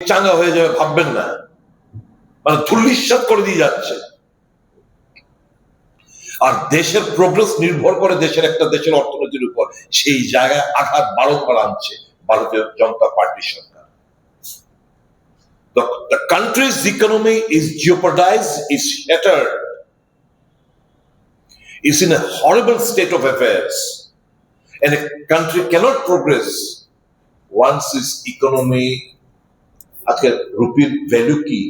চাঙ্গা হয়ে যাবে ভাববেন না, মানে ধুলিস্বাদ করে দিয়ে যাচ্ছে। আর দেশের প্রোগ্রেস নির্ভর করে দেশের অর্থনীতির উপর, সেই জায়গায় আঘাত বারংবার আনছে ভারতীয় জনতা পার্টি সরকার। The country's economy is jeopardized, is shattered, is in a horrible state of affairs, and a country cannot progress once its economy, আজকে রুপির ভ্যালু কি,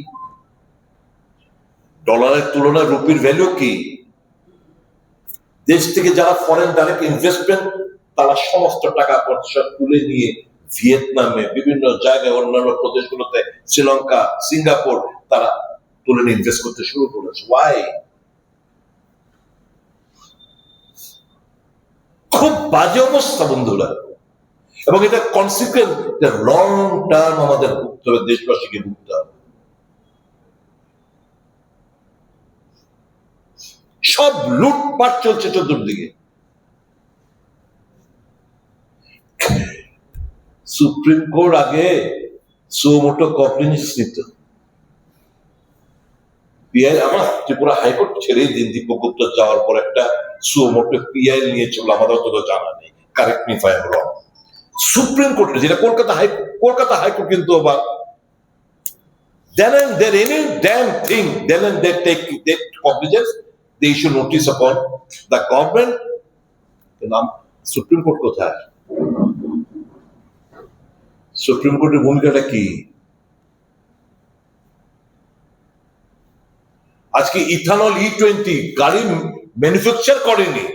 ডলারের তুলনায় রুপির ভ্যালু কি? দেশ থেকে যারা ফরেন ডাইরেক্ট ইনভেস্টমেন্ট, তারা সমস্ত টাকা পয়সা তুলে নিয়ে ভিয়েতনামে, বিভিন্ন জায়গায়, অন্যান্য প্রদেশগুলোতে, শ্রীলঙ্কা, সিঙ্গাপুর, তারা তুলে নিয়ে ইনভেস্ট করতে শুরু করেছে। ওয়াই? খুব বাজে অবস্থা বন্ধুরা, এবং এটা কনসিকুয়েন্স লং টার্ম আমাদের ভুগতে হবে, দেশবাসীকে ভুগতে হবে। সব লুটপাট চলছে চতুর্দিকে। সুপ্রিম কোর্ট আগে সুমোটো কগনিজেন্স নিত, পিআই, আমার ত্রিপুরা হাইকোর্ট ছেড়েই দিন, দীপক গুপ্তা যাওয়ার পর একটা সুমোটো পিআই নিয়েছিল, আমার অত জানা নেই, correct me if I am wrong. Supreme কোর্টে, যেটা কলকাতা হাইকোর্ট কিন্তু আবার then and there any damn thing, then and they take cognizance, they issue notice upon the government. নাম সুপ্রিম কোর্ট কোথায়? সুপ্রিম কোর্টের ভূমিকাটা কি? আজকে ইথানল E20 গাড়ি ম্যানুফ্যাকচার করেনি,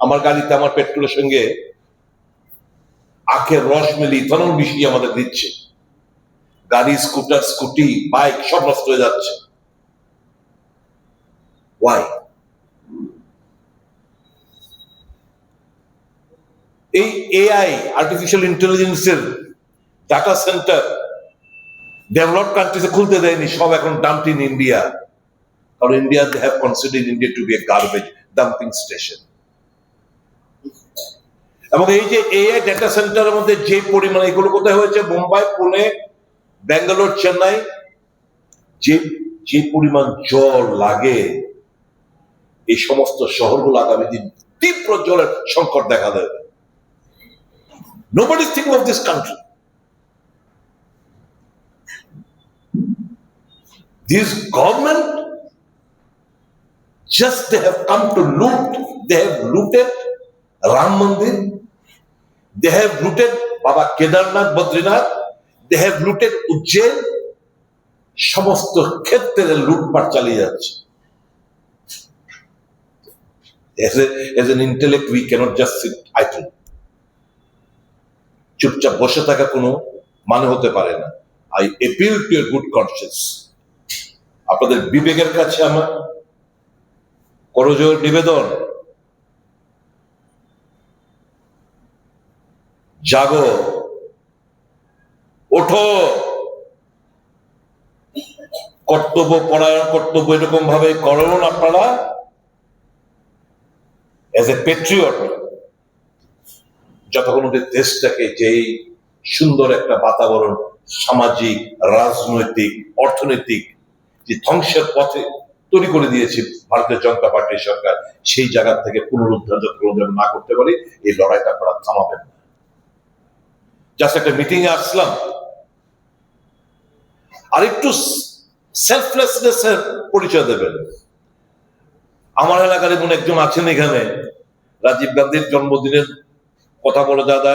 আমার গাড়িতে আমার পেট্রোলের সঙ্গে আখের রস মিলে ইথানল মিশিয়ে আমাদের দিচ্ছে, গাড়ি, স্কুটার, স্কুটি, বাইক সব নষ্ট হয়ে যাচ্ছে। ওয়াই? এই এআই, আর্টিফিশিয়াল ইন্টেলিজেন্সের ডাটা সেন্টার ডেভেলপ কান্ট্রিজে খুলতে দেয়নি, সব এখন ডাম্পড ইন ইন্ডিয়া, কারণ India they have considered India to be a garbage dumping station. এবং এই যে এআই ডাটা সেন্টারের মধ্যে যে পরিমাণ, এগুলো কোথায় হয়েছে? মুম্বাই, পুনে, ব্যাঙ্গালোর, চেন্নাই। যে পরিমাণ জল লাগে, এই সমস্ত শহরগুলো আগামী দিন তীব্র জলের সংকট দেখা দেবে। Nobody is thinking of this country. This government, just they have come to loot. They have looted Ram Mandir. They have looted Baba Kedarnath, Badrinath. They have looted Ujjain. সমস্ত ক্ষেত্রে লুটপাট চালিয়ে যাচ্ছে। As an intellect, we cannot just sit idle. চুপচাপ বসে থাকা কোনো মানে হতে পারে না। I appeal to your good conscience. আপনাদের বিবেকের কাছে আমার করজোড় নিবেদন, জাগো, ওঠো, কর্তব্য পরায়ণ, কর্তব্য এরকম ভাবে করুন আপনারা। এজ এ পেট্রিয়ট, যতক্ষণ দেশটাকে যেই সুন্দর একটা বাতাবরণ, সামাজিক, রাজনৈতিক, অর্থনৈতিক যে ধ্বংসের পথে তৈরি করে দিয়েছে ভারতীয় জনতা পার্টির সরকার, সেই জায়গা থেকে পুনরুদ্ধার যতক্ষণ না করতে পারি, এই লড়াইটা আপনারা থামাবেন না। জাস্ট একটা মিটিং এ আসলাম, আর একটু সেলফলেসনেস এর পরিচয় দেবেন। আমার এলাকার এমন একজন আছেন, এখানে রাজীব গান্ধীর জন্মদিনের কথা বলে দাদা